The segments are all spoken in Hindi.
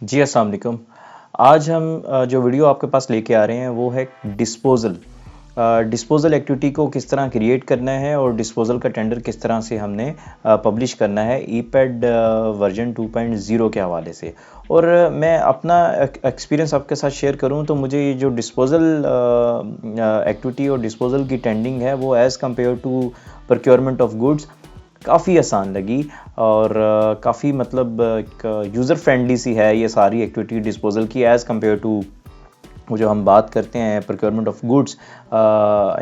जी अस्सलाम वालेकुम। आज हम जो वीडियो आपके पास लेके आ रहे हैं वो है डिस्पोज़ल। डिस्पोज़ल एक्टिविटी को किस तरह क्रिएट करना है और डिस्पोज़ल का टेंडर किस तरह से हमने पब्लिश करना है ईपैड वर्जन 2.0 के हवाले से। और मैं अपना एक्सपीरियंस आपके साथ शेयर करूं तो मुझे ये जो डिस्पोज़ल एक्टिविटी और डिस्पोज़ल की टेंडिंग है वो as compare to procurement of goods काफ़ी आसान लगी। और काफ़ी मतलब एक यूज़र फ्रेंडली सी है ये सारी एक्टिविटी डिस्पोज़ल की एज़ कम्पेयर टू वो जो हम बात करते हैं procurement of goods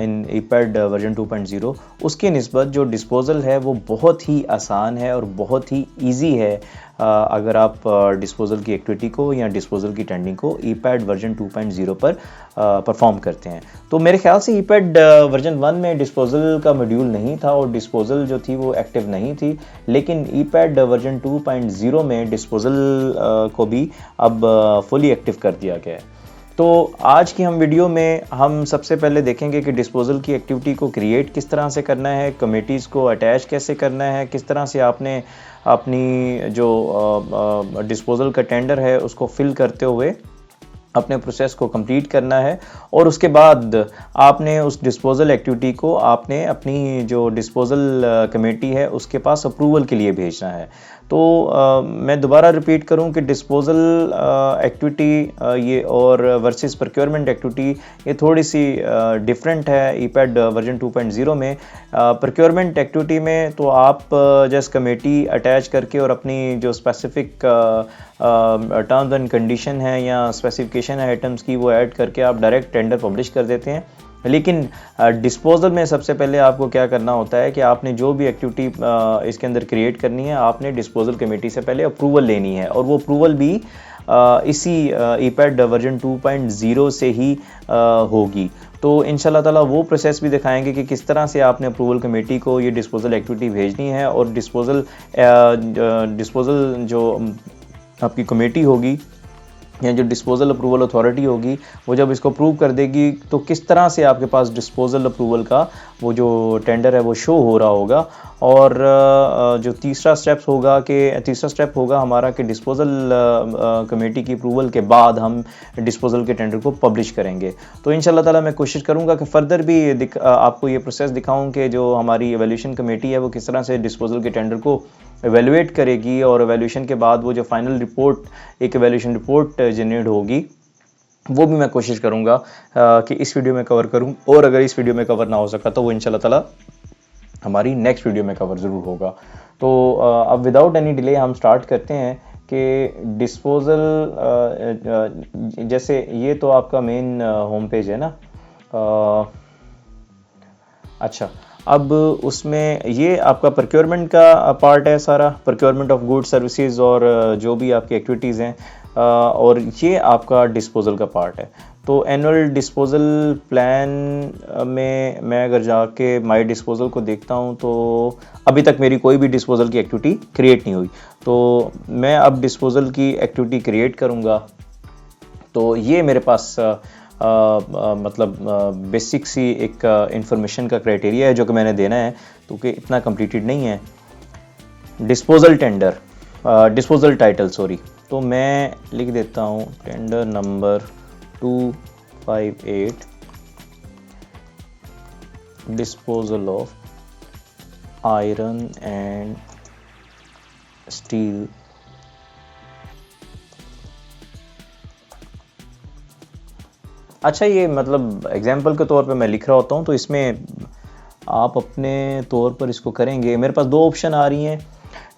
in ePAD version 2.0 उसकी निस्बत जो डिस्पोज़ल है वो बहुत ही आसान है और बहुत ही इजी है। अगर आप डिस्पोज़ल की एक्टिविटी को या डिस्पोज़ल की टेंडिंग को ईपैड वर्जन 2.0 पर परफॉर्म करते हैं। तो मेरे ख्याल से ईपैड वर्जन 1 में डिस्पोज़ल का मॉड्यूल नहीं था और डिस्पोज़ल जो थी वो एक्टिव नहीं थी, लेकिन ईपैड वर्जन 2.0 में डिस्पोज़ल को भी अब फुली एक्टिव कर दिया गया है। तो आज की हम वीडियो में हम सबसे पहले देखेंगे कि डिस्पोज़ल की एक्टिविटी को क्रिएट किस तरह से करना है, कमिटीज़ को अटैच कैसे करना है, किस तरह से आपने अपनी जो डिस्पोज़ल का टेंडर है उसको फिल करते हुए अपने प्रोसेस को कंप्लीट करना है। और उसके बाद आपने उस डिस्पोज़ल एक्टिविटी को आपने अपनी जो डिस्पोज़ल कमेटी है उसके पास अप्रूवल के लिए भेजना है। तो मैं दोबारा रिपीट करूं कि डिस्पोज़ल एक्टिविटी ये और वर्सेस प्रोक्योरमेंट एक्टिविटी ये थोड़ी सी डिफरेंट है ईपैड वर्जन 2.0 में। प्रोक्योरमेंट एक्टिविटी में तो आप जस्ट कमेटी अटैच करके और अपनी जो स्पेसिफिक टर्म्स एंड कंडीशन है या स्पेसिफिकेशन है आइटम्स की वो ऐड करके आप डायरेक्ट टेंडर पब्लिश कर देते हैं। लेकिन डिस्पोज़ल में सबसे पहले आपको क्या करना होता है कि आपने जो भी एक्टिविटी इसके अंदर क्रिएट करनी है आपने डिस्पोज़ल कमेटी से पहले अप्रूवल लेनी है और वो अप्रूवल भी इसी ईपैड वर्जन 2.0 से ही होगी। तो इंशाल्लाह ताला वो प्रोसेस भी दिखाएंगे कि किस तरह से आपने अप्रूवल कमेटी को ये डिस्पोज़ल एक्टिविटी भेजनी है और डिस्पोज़ल जो आपकी कमेटी होगी या जो डिस्पोज़ल अप्रूवल अथॉरिटी होगी वो जब इसको अप्रूव कर देगी तो किस तरह से आपके पास डिस्पोज़ल अप्रूवल का वो जो टेंडर है वो शो हो रहा होगा। और जो तीसरा स्टेप होगा हमारा कि डिस्पोज़ल कमेटी की अप्रूवल के बाद हम डिस्पोज़ल के टेंडर को पब्लिश करेंगे। तो इंशाल्लाह ताला मैं कोशिश करूंगा कि फ़र्दर भी आपको ये प्रोसेस दिखाऊं कि जो हमारी एवेल्यूशन कमेटी है वो किस तरह से डिस्पोज़ल के टेंडर को एवेलुएट करेगी और एवेल्यूशन के बाद वो जो फाइनल रिपोर्ट एक एवेल्यूशन रिपोर्ट जनरेट होगी वो भी मैं कोशिश करूंगा कि इस वीडियो में कवर करूं। और अगर इस वीडियो में कवर ना हो सका तो वो इंशाल्लाह ताला हमारी नेक्स्ट वीडियो में कवर ज़रूर होगा। तो अब विदाउट एनी डिले हम स्टार्ट करते हैं कि डिस्पोज़ल जैसे ये तो आपका मेन होम पेज है ना। अच्छा, अब उसमें ये आपका प्रोक्योरमेंट का पार्ट है, सारा प्रोक्योरमेंट ऑफ गुड्स सर्विसेज और जो भी आपकी एक्टिविटीज़ हैं और ये आपका डिस्पोज़ल का पार्ट है। तो एनुअल डिस्पोज़ल प्लान में मैं अगर जाके माई डिस्पोज़ल को देखता हूँ तो अभी तक मेरी कोई भी डिस्पोज़ल की एक्टिविटी क्रिएट नहीं हुई। तो मैं अब डिस्पोज़ल की एक्टिविटी क्रिएट करूँगा। तो ये मेरे पास मतलब बेसिक सी एक इंफॉर्मेशन का क्राइटेरिया है जो कि मैंने देना है, तो कि इतना कंप्लीटेड नहीं है। डिस्पोज़ल टाइटल सॉरी, तो मैं लिख देता हूँ tender number 258 disposal of iron and steel अच्छा, ये मतलब एग्जाम्पल के तौर पे मैं लिख रहा होता हूँ तो इसमें आप अपने तौर पर इसको करेंगे। मेरे पास दो ऑप्शन आ रही हैं,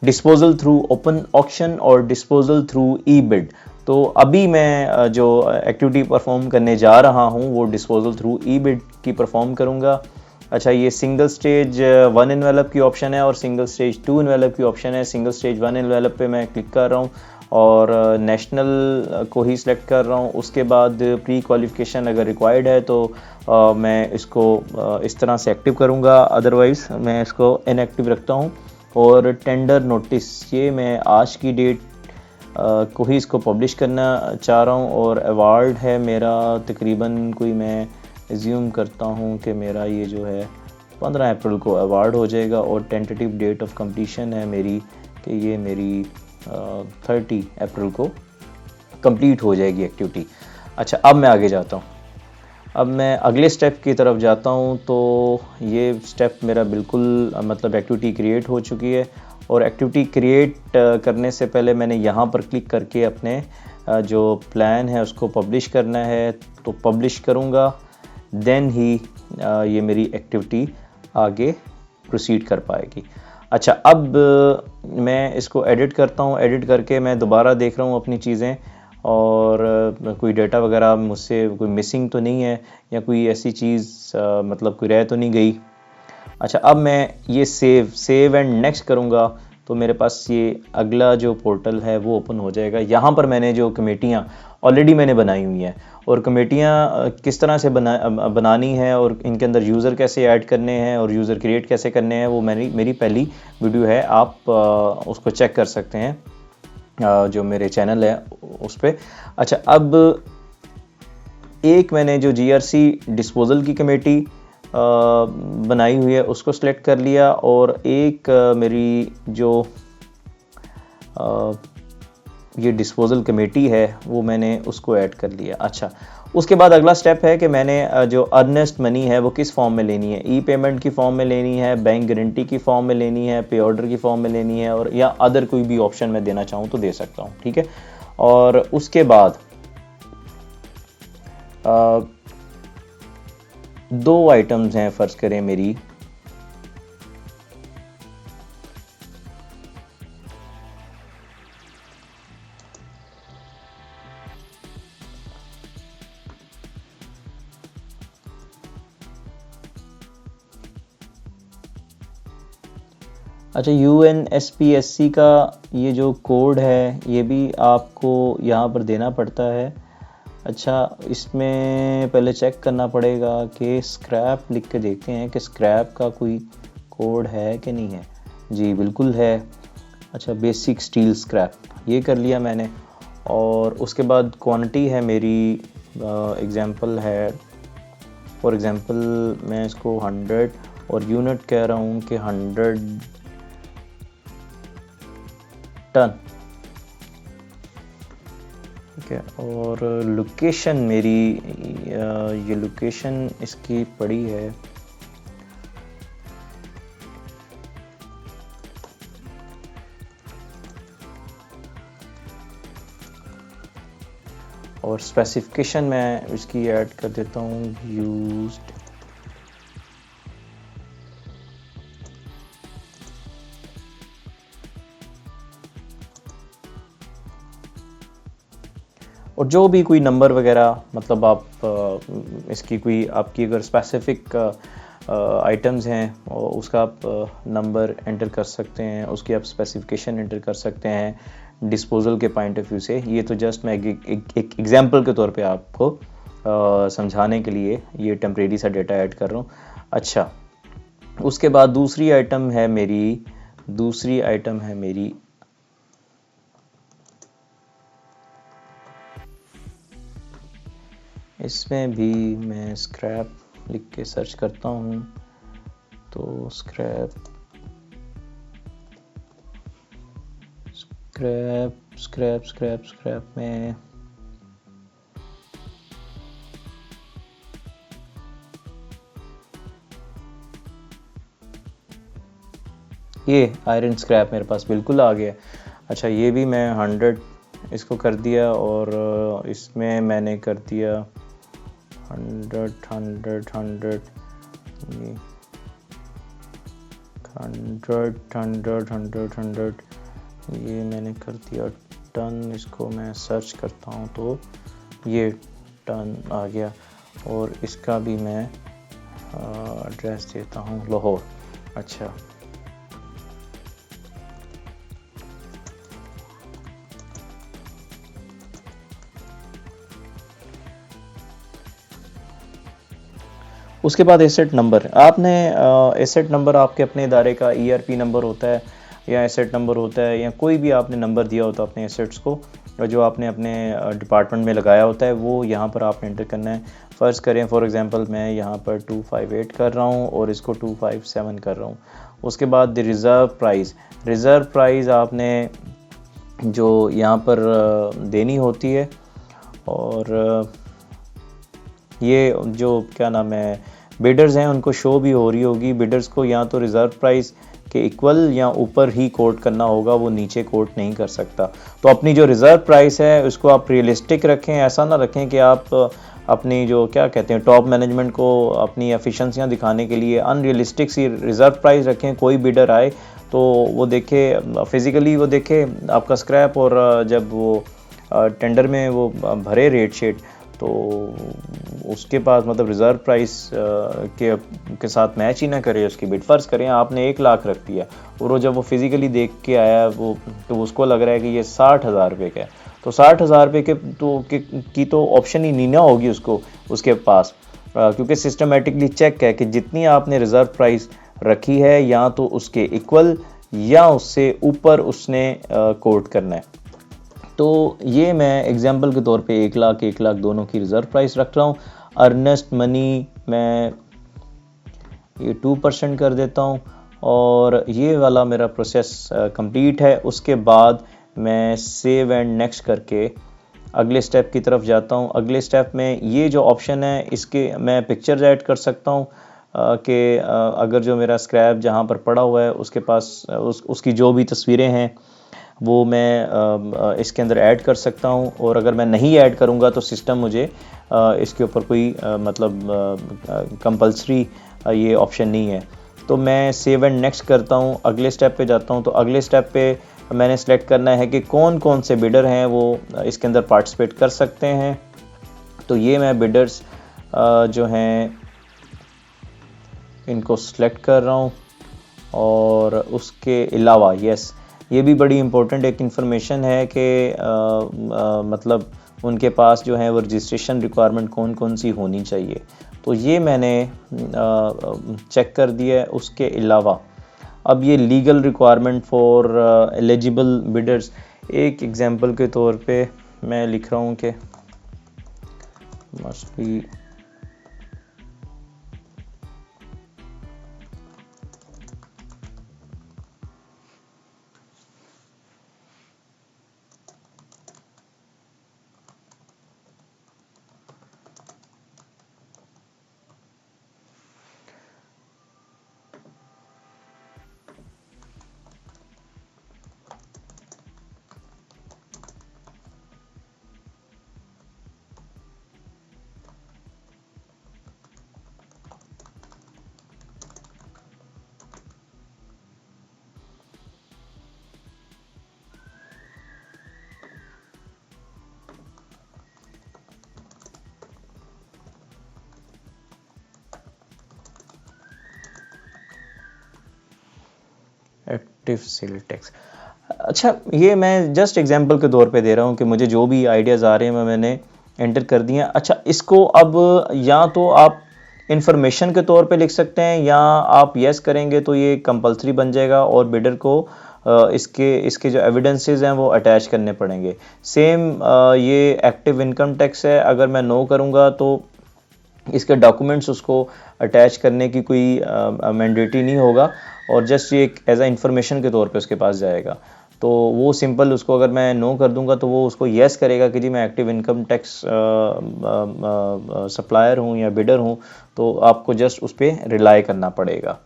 डिस्पोज़ल थ्रू ओपन ऑक्शन और डिस्पोज़ल थ्रू ई बिड। तो अभी मैं जो एक्टिविटी परफॉर्म करने जा रहा हूँ वो डिस्पोज़ल थ्रू ई बिड की परफॉर्म करूँगा। अच्छा, ये सिंगल स्टेज 1 एनवेलप की ऑप्शन है और सिंगल स्टेज 2 एनवेलप की ऑप्शन है। सिंगल स्टेज 1 एनवेलप पे मैं क्लिक कर रहा हूँ और नेशनल को ही सिलेक्ट कर रहा हूँ। उसके बाद प्री क्वालिफिकेशन अगर रिक्वायर्ड है तो मैं इसको इस तरह से एक्टिव करूँगा, अदरवाइज़ मैं इसको इनएक्टिव रखता हूँ। और टेंडर नोटिस ये मैं आज की डेट को ही इसको पब्लिश करना चाह रहा हूँ। और अवार्ड है मेरा तकरीबन कोई मैं एज्यूम करता हूँ कि मेरा ये जो है 15 अप्रैल को अवार्ड हो जाएगा और टेंटेटिव डेट ऑफ कंप्लीशन है मेरी कि ये मेरी 30 अप्रैल को कंप्लीट हो जाएगी एक्टिविटी। अच्छा, अब मैं आगे जाता हूँ। अब मैं अगले स्टेप की तरफ जाता हूँ। तो ये स्टेप मेरा बिल्कुल मतलब एक्टिविटी क्रिएट हो चुकी है, और एक्टिविटी क्रिएट करने से पहले मैंने यहाँ पर क्लिक करके अपने जो प्लान है उसको पब्लिश करना है। तो पब्लिश करूँगा, देन ही ये मेरी एक्टिविटी आगे प्रोसीड कर पाएगी। अच्छा, अब मैं इसको एडिट करता हूँ। एडिट करके मैं दोबारा देख रहा हूँ अपनी चीज़ें, और कोई डेटा वगैरह मुझसे कोई मिसिंग तो नहीं है, या कोई ऐसी चीज़ मतलब कोई रह तो नहीं गई। अच्छा, अब मैं ये सेव एंड नेक्स्ट करूँगा, तो मेरे पास ये अगला जो पोर्टल है वो ओपन हो जाएगा। यहाँ पर मैंने जो कमेटियाँ ऑलरेडी मैंने बनाई हुई हैं, और कमेटियाँ किस तरह से बनानी है, और इनके अंदर यूज़र कैसे ऐड करने हैं और यूज़र क्रिएट कैसे करने हैं, वो मेरी पहली वीडियो है, आप उसको चेक कर सकते हैं जो मेरे चैनल है उस पर। अच्छा, अब एक मैंने जो GRC डिस्पोजल की कमेटी बनाई हुई है उसको सिलेक्ट कर लिया, और एक मेरी जो ये डिस्पोजल कमेटी है वो मैंने उसको ऐड कर लिया। अच्छा, उसके बाद अगला स्टेप है कि मैंने जो अर्नेस्ट मनी है वो किस फॉर्म में लेनी है। ई पेमेंट की फॉर्म में लेनी है, बैंक गारंटी की फॉर्म में लेनी है, पे ऑर्डर की फॉर्म में लेनी है, और या अदर कोई भी ऑप्शन मैं देना चाहूँ तो दे सकता हूँ। ठीक है, और उसके बाद दो आइटम्स हैं, फ़र्ज़ करें मेरी अच्छा, UNSPSC का ये जो कोड है ये भी आपको यहाँ पर देना पड़ता है। अच्छा, इसमें पहले चेक करना पड़ेगा कि स्क्रैप लिख के देखते हैं कि स्क्रैप का कोई कोड है कि नहीं है। जी बिल्कुल है। अच्छा, बेसिक स्टील स्क्रैप ये कर लिया मैंने, और उसके बाद क्वांटिटी है मेरी एग्जांपल है, फॉर एग्जांपल मैं इसको 100 और यूनिट कह रहा हूँ कि 100 टन। ठीक है, और लोकेशन मेरी ये लोकेशन इसकी पड़ी है और स्पेसिफिकेशन मैं इसकी ऐड कर देता हूँ यूज्ड। और जो भी कोई नंबर वगैरह मतलब आप इसकी कोई आपकी अगर स्पेसिफिक आइटम्स हैं और उसका आप नंबर एंटर कर सकते हैं, उसकी आप स्पेसिफिकेशन एंटर कर सकते हैं डिस्पोजल के पॉइंट ऑफ व्यू से। ये तो जस्ट मैं एक एग्जांपल के तौर पे आपको समझाने के लिए ये टेम्परेरी सा डेटा ऐड कर रहा हूँ। अच्छा, उसके बाद दूसरी आइटम है मेरी इसमें भी मैं स्क्रैप लिख के सर्च करता हूँ, तो स्क्रैप में ये आयरन स्क्रैप मेरे पास बिल्कुल आ गया। अच्छा, ये भी मैं 100 इसको कर दिया, और इसमें मैंने कर दिया 100 ये मैंने कर दिया टन। इसको मैं सर्च करता हूँ तो ये टन आ गया, और इसका भी मैं एड्रेस देता हूँ लाहौर। अच्छा, उसके बाद एसेट नंबर एसेट नंबर आपके अपने इदारे का ERP नंबर होता है, या एसेट नंबर होता है, या कोई भी आपने नंबर दिया होता है अपने एसेट्स को, और जो आपने अपने डिपार्टमेंट में लगाया होता है वो यहाँ पर आपने एंटर करना है। फ़र्ज़ करें फॉर एग्जांपल मैं यहाँ पर 258 कर रहा हूँ और इसको 257 कर रहा हूँ। उसके बाद रिज़र्व प्राइस आपने जो यहाँ पर देनी होती है। और ये जो क्या नाम है बिडर्स हैं उनको शो भी हो रही होगी। बिडर्स को या तो रिज़र्व प्राइस के इक्वल या ऊपर ही कोट करना होगा, वो नीचे कोट नहीं कर सकता। तो अपनी जो रिज़र्व प्राइस है उसको आप रियलिस्टिक रखें, ऐसा ना रखें कि आप अपनी जो क्या कहते हैं टॉप मैनेजमेंट को अपनी एफिशिएंसियां दिखाने के लिए अनरियलिस्टिक सी रिज़र्व प्राइस रखें। कोई बिडर आए तो वो देखे फिज़िकली, वो देखे आपका स्क्रैप, और जब वो टेंडर में वो भरे रेट शीट, तो उसके पास मतलब रिज़र्व प्राइस के साथ मैच ही ना करे उसकी बिड। फ़र्ज़ करें आपने 1 लाख रख दिया और वो जब वो फिज़िकली देख के आया वो, तो उसको लग रहा है कि ये 60,000 रुपये का है, तो 60,000 रुपये के की तो ऑप्शन ही नहीं ना होगी उसको उसके पास, क्योंकि सिस्टमेटिकली चेक है कि जितनी आपने रिज़र्व प्राइस रखी है या तो उसके इक्वल या उससे ऊपर उसने कोट करना है। तो ये मैं एग्जांपल के तौर पे 1 लाख दोनों की रिज़र्व प्राइस रख रहा हूँ। अर्नेस्ट मनी मैं ये 2% कर देता हूँ और ये वाला मेरा प्रोसेस कंप्लीट है। उसके बाद मैं सेव एंड नेक्स्ट करके अगले स्टेप की तरफ जाता हूँ। अगले स्टेप में ये जो ऑप्शन है इसके मैं पिक्चर्स ऐड कर सकता हूँ कि अगर जो मेरा स्क्रैप जहाँ पर पड़ा हुआ है उसके पास उसकी जो भी तस्वीरें हैं वो मैं इसके अंदर ऐड कर सकता हूँ। और अगर मैं नहीं ऐड करूँगा तो सिस्टम मुझे इसके ऊपर कोई मतलब कंपल्सरी ये ऑप्शन नहीं है। तो मैं सेव एंड नेक्स्ट करता हूँ, अगले स्टेप पे जाता हूँ। तो अगले स्टेप पे मैंने सेलेक्ट करना है कि कौन कौन से बिडर हैं वो इसके अंदर पार्टिसिपेट कर सकते हैं। तो ये मैं बिडर्स जो हैं इनको सेलेक्ट कर रहा हूँ। और उसके अलावा यस, ये भी बड़ी इम्पोर्टेंट एक इन्फॉर्मेशन है कि मतलब उनके पास जो है वो रजिस्ट्रेशन रिक्वायरमेंट कौन कौन सी होनी चाहिए। तो ये मैंने चेक कर दिया है। उसके अलावा अब ये legal requirement for eligible bidders, एक एग्जांपल के तौर पे मैं लिख रहा हूँ कि must be active sale tax. अच्छा, ये मैं जस्ट एग्जांपल के तौर पे दे रहा हूँ कि मुझे जो भी आइडियाज़ आ रहे हैं मैंने एंटर कर दिए। अच्छा, इसको अब या तो आप इंफॉर्मेशन के तौर पे लिख सकते हैं या आप यस करेंगे तो ये कंपलसरी बन जाएगा और बिडर को इसके इसके जो एविडेंसेस हैं वो अटैच करने पड़ेंगे। सेम ये एक्टिव इनकम टैक्स है, अगर मैं नो करूँगा तो इसके डॉक्यूमेंट्स उसको अटैच करने की कोई मैंडेटरी नहीं होगा और जस्ट ये एक एज अ इंफॉर्मेशन के तौर पे उसके पास जाएगा। तो वो सिंपल उसको अगर मैं नो कर दूंगा तो वो उसको येस करेगा कि जी मैं एक्टिव इनकम टैक्स सप्लायर हूँ या बिडर हूँ। तो आपको जस्ट उस पर रिलाई करना पड़ेगा।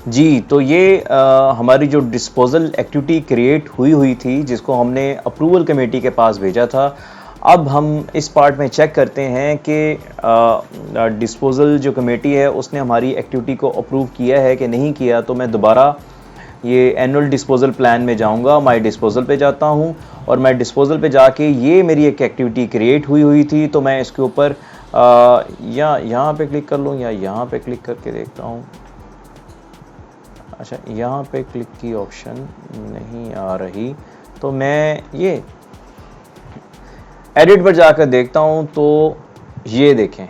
जी, तो ये हमारी जो डिस्पोज़ल एक्टिविटी क्रिएट हुई थी, जिसको हमने अप्रूवल कमेटी के पास भेजा था। अब हम इस पार्ट में चेक करते हैं कि डिस्पोज़ल जो कमेटी है, उसने हमारी एक्टिविटी को अप्रूव किया है कि नहीं किया। तो मैं दोबारा ये एनुअल डिस्पोज़ल प्लान में जाऊँगा, माय डिस्पोज़ल पे जाता हूँ और मैं डिस्पोज़ल पे जाके ये मेरी एक एक्टिविटी क्रिएट हुई थी, तो मैं इसके ऊपर या यहाँ पे क्लिक कर लूँ या यहाँ पे क्लिक करके देखता हूँ। अच्छा, यहाँ पे क्लिक की ऑप्शन नहीं आ रही, तो मैं ये एडिट पर जाकर देखता हूँ। तो ये देखें,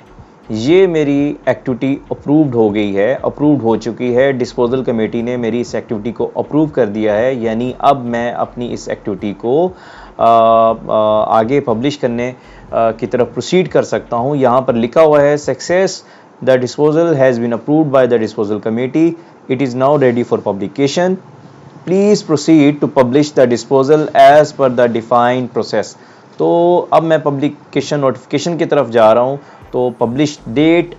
ये मेरी एक्टिविटी अप्रूव्ड हो गई है, अप्रूव्ड हो चुकी है। डिस्पोज़ल कमेटी ने मेरी इस एक्टिविटी को अप्रूव कर दिया है, यानी अब मैं अपनी इस एक्टिविटी को आगे पब्लिश करने की तरफ प्रोसीड कर सकता हूँ। यहाँ पर लिखा हुआ है success, the disposal has been approved by the disposal committee, it is now ready for publication, please proceed to publish the disposal as per the defined process. तो अब मैं पब्लिकेशन नोटिफिकेशन की तरफ जा रहा हूँ। तो पब्लिश डेट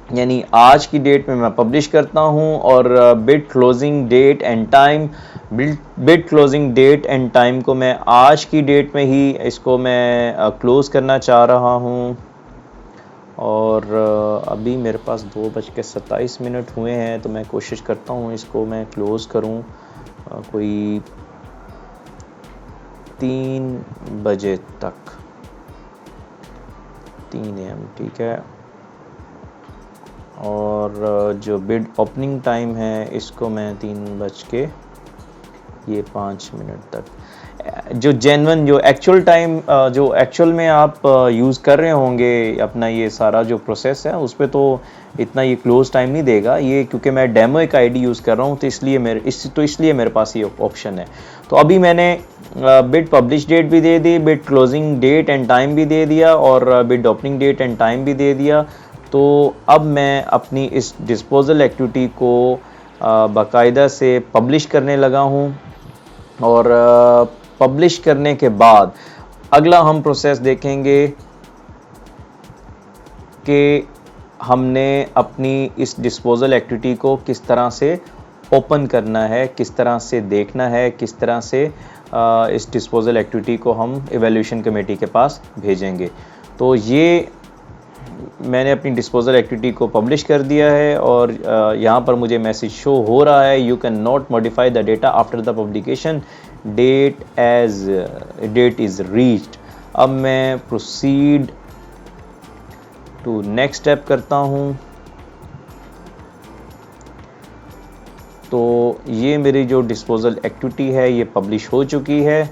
यानी आज की डेट में मैं पब्लिश करता हूँ, और bid closing date and time, bid closing date and time को मैं आज की डेट में ही इसको मैं क्लोज़ करना चाह रहा हूँ। और अभी मेरे पास 2:27 हुए हैं, तो मैं कोशिश करता हूँ इसको मैं क्लोज़ करूँ कोई 3 बजे तक, 3 AM, ठीक है। और जो बिड ओपनिंग टाइम है इसको मैं 3:05 तक, जो जेन्युइन जो एक्चुअल टाइम जो एक्चुअल में आप यूज़ कर रहे होंगे अपना ये सारा जो प्रोसेस है, उस पे तो इतना ये क्लोज टाइम नहीं देगा ये, क्योंकि मैं डेमो एक आईडी यूज़ कर रहा हूँ, तो इसलिए मेरे पास ये ऑप्शन है। तो अभी मैंने बिड पब्लिश डेट भी दे दी, bid closing date and time भी दे दिया, और bid opening date and time भी दे दिया। तो अब मैं अपनी इस डिस्पोज़ल एक्टिविटी को बाकायदा से पब्लिश करने लगा हूँ। और पब्लिश करने के बाद अगला हम प्रोसेस देखेंगे कि हमने अपनी इस डिस्पोज़ल एक्टिविटी को किस तरह से ओपन करना है, किस तरह से देखना है, किस तरह से इस डिस्पोज़ल एक्टिविटी को हम इवैल्यूएशन कमेटी के पास भेजेंगे। तो ये मैंने अपनी डिस्पोज़ल एक्टिविटी को पब्लिश कर दिया है, और यहाँ पर मुझे मैसेज शो हो रहा है, you can not modify the data after the publication, that is reached. अब मैं प्रोसीड टू नेक्स्ट स्टेप करता हूँ। तो ये मेरी जो डिस्पोज़ल एक्टिविटी है ये पब्लिश हो चुकी है,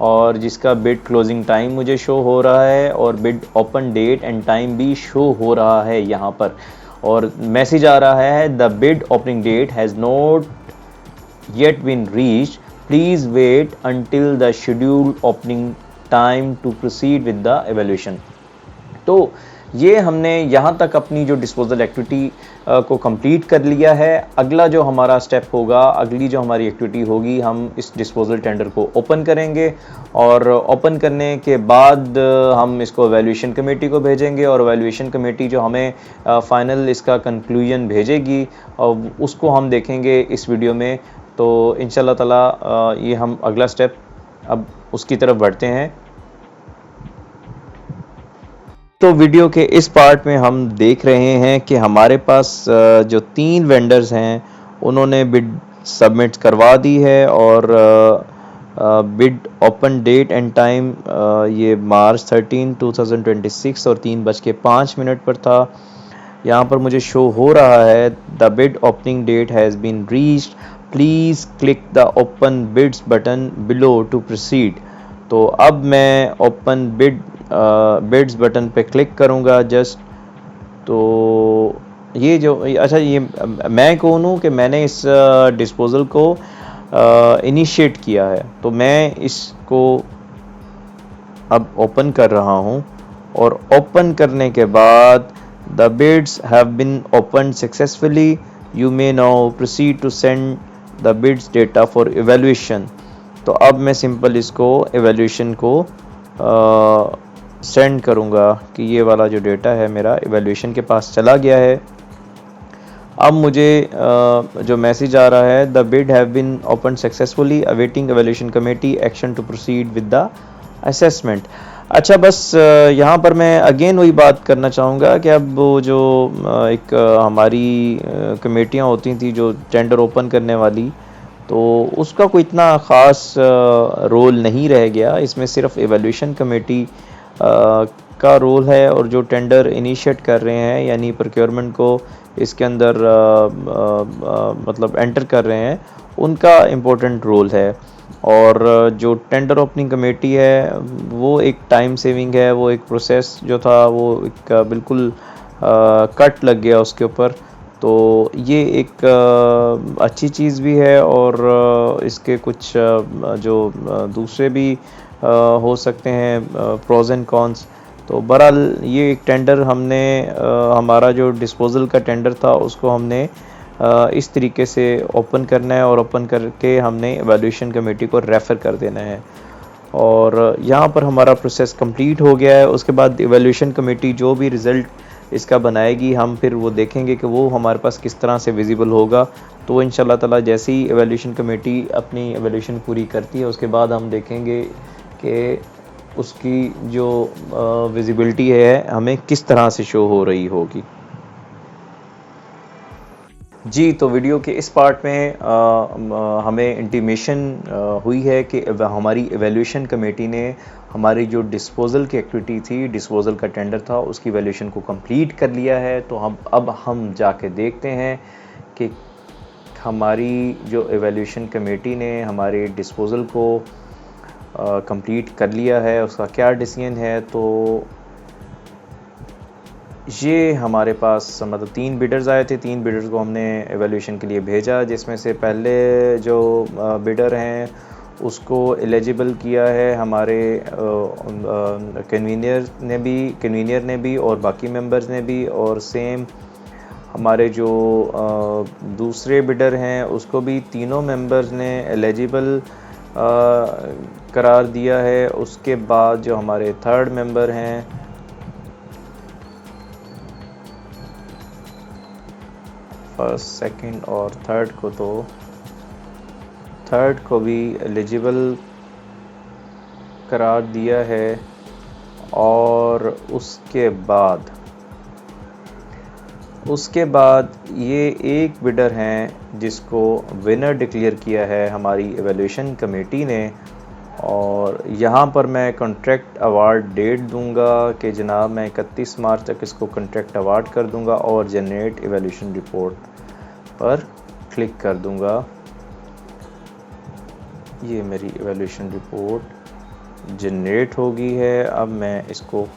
और जिसका बिड क्लोजिंग टाइम मुझे शो हो रहा है, और bid open date and time भी शो हो रहा है यहाँ पर, और मैसेज आ रहा है the bid opening date has not yet been reached, please wait until the scheduled opening time to proceed with the evaluation. तो ये हमने यहाँ तक अपनी जो डिस्पोज़ल एक्टिविटी को कंप्लीट कर लिया है। अगला जो हमारा स्टेप होगा, अगली जो हमारी एक्टिविटी होगी, हम इस डिस्पोज़ल टेंडर को ओपन करेंगे, और ओपन करने के बाद हम इसको इवैल्यूएशन कमेटी को भेजेंगे, और इवैल्यूएशन कमेटी जो हमें फाइनल इसका कंक्लूजन भेजेगी, और उसको हम देखेंगे इस वीडियो में। तो इंशाल्लाह ताला ये हम अगला स्टेप अब उसकी तरफ बढ़ते हैं। तो वीडियो के इस पार्ट में हम देख रहे हैं कि हमारे पास जो 3 वेंडर्स हैं उन्होंने बिड सबमिट करवा दी है, और bid open date and time ये मार्च 13, 2026 और 3:05 पर था। यहाँ पर मुझे शो हो रहा है the bid opening date has been reached, please click the open bids button below to proceed. तो अब मैं ओपन बिड्स बटन पे क्लिक करूँगा जस्ट। तो ये जो अच्छा, ये मैं कौन हूँ कि मैंने इस डिस्पोज़ल को इनिशिएट किया है, तो मैं इसको अब ओपन कर रहा हूँ, और ओपन करने के बाद the bids have been open successfully, you may now proceed to send the bids data for evaluation. तो अब मैं सिंपल इसको इवैल्यूएशन को सेंड करूँगा कि ये वाला जो डेटा है मेरा इवैल्यूएशन के पास चला गया है। अब मुझे जो मैसेज आ रहा है, the bid have been open successfully awaiting evaluation committee action to proceed with the assessment. अच्छा, बस यहाँ पर मैं अगेन वही बात करना चाहूँगा कि अब वो जो एक हमारी कमेटियाँ होती थी जो टेंडर ओपन करने वाली, तो उसका कोई इतना ख़ास रोल नहीं रह गया। इसमें सिर्फ एवैल्यूएशन कमेटी का रोल है, और जो टेंडर इनिशिएट कर रहे हैं यानी प्रोक्योरमेंट को इसके अंदर मतलब एंटर कर रहे हैं, उनका इम्पोर्टेंट रोल है। और जो टेंडर ओपनिंग कमेटी है वो एक टाइम सेविंग है, वो एक प्रोसेस जो था वो एक बिल्कुल कट लग गया उसके ऊपर। तो ये एक अच्छी चीज़ भी है, और इसके कुछ जो दूसरे भी हो सकते हैं प्रोज एंड कॉन्स। तो बहरहाल ये एक टेंडर हमने हमारा जो डिस्पोजल का टेंडर था उसको हमने इस तरीके से ओपन करना है, और ओपन करके हमने एवैल्यूएशन कमेटी को रेफ़र कर देना है। और यहाँ पर हमारा प्रोसेस कंप्लीट हो गया है। उसके बाद एवैल्यूएशन कमेटी जो भी रिज़ल्ट इसका बनाएगी, हम फिर वो देखेंगे कि वो हमारे पास किस तरह से विजिबल होगा। तो इंशाल्लाह ताला जैसे ही एवैल्यूएशन कमेटी अपनी एवैल्यूएशन पूरी करती है, उसके बाद हम देखेंगे कि उसकी जो विजिबिलिटी है हमें किस तरह से शो हो रही होगी। जी, तो वीडियो के इस पार्ट में हमें इंटीमेशन हुई है कि हमारी एवैल्यूएशन कमेटी ने हमारी जो डिस्पोजल की एक्टिविटी थी, डिस्पोजल का टेंडर था, उसकी एवैल्यूएशन को कंप्लीट कर लिया है। तो हम जाके देखते हैं कि हमारी जो एवैल्यूएशन कमेटी ने हमारे डिस्पोजल को कंप्लीट कर लिया है, उसका क्या डिसीजन है। तो ये हमारे पास मतलब 3 बिडर्स आए थे, 3 बिडर्स को हमने एवैल्यूएशन के लिए भेजा, जिसमें से पहले जो बिडर हैं उसको एलिजिबल किया है हमारे कन्वीनियर ने भी और बाकी मेंबर्स ने भी, और सेम हमारे जो दूसरे बिडर हैं उसको भी तीनों मेंबर्स ने एलिजिबल करार दिया है। उसके बाद जो हमारे थर्ड मेंबर हैं, फर्स्ट, सेकंड और थर्ड को, तो थर्ड को भी एलिजिबल करार दिया है। और उसके बाद ये एक बिडर हैं जिसको विनर डिक्लेयर किया है हमारी एवैल्यूएशन कमेटी ने। और यहाँ पर मैं कॉन्ट्रैक्ट अवार्ड डेट दूंगा कि जनाब मैं 31 मार्च तक इसको कॉन्ट्रैक्ट अवार्ड कर दूंगा, और जनरेट एवैल्यूएशन रिपोर्ट पर क्लिक कर दूंगा। ये मेरी एवैल्यूएशन रिपोर्ट जनरेट हो गई है। अब मैं इसको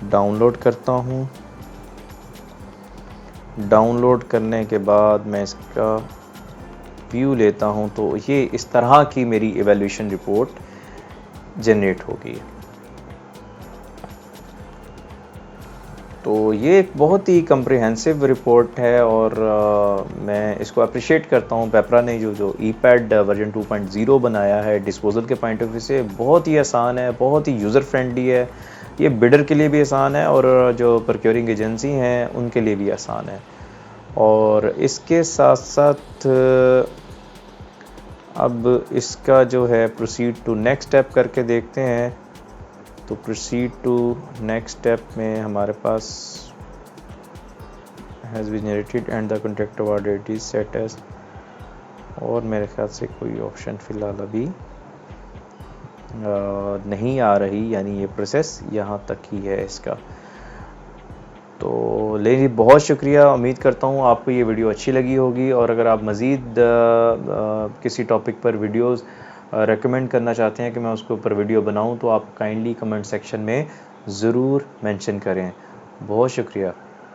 डाउनलोड करता हूँ। डाउनलोड करने के बाद मैं इसका व्यू लेता हूँ, तो ये इस तरह की मेरी एवैल्यूएशन रिपोर्ट जनरेट होगी। तो ये एक बहुत ही कम्प्रिहेंसिव रिपोर्ट है, और मैं इसको अप्रिशिएट करता हूँ पेपरा ने जो ईपैड वर्जन 2.0 बनाया है डिस्पोजल के पॉइंट ऑफ व्यू से। बहुत ही आसान है, बहुत ही यूज़र फ्रेंडली है। ये बिडर के लिए भी आसान है, और जो प्रोक्योरिंग एजेंसी हैं उनके लिए भी आसान है। और इसके साथ साथ अब इसका जो है प्रोसीड टू नेक्स्ट स्टेप करके देखते हैं। तो प्रोसीड टू नेक्स्ट स्टेप में हमारे पास has been generated and the contract award date is set as, और मेरे ख्याल से कोई ऑप्शन फ़िलहाल अभी नहीं आ रही, यानी ये प्रोसेस यहाँ तक ही है इसका। तो लेकिन बहुत शुक्रिया, उम्मीद करता हूँ आपको ये वीडियो अच्छी लगी होगी। और अगर आप मज़ीद किसी टॉपिक पर वीडियोस रेकमेंड करना चाहते हैं कि मैं उसके ऊपर वीडियो बनाऊँ, तो आप काइंडली कमेंट सेक्शन में ज़रूर मेंशन करें। बहुत शुक्रिया।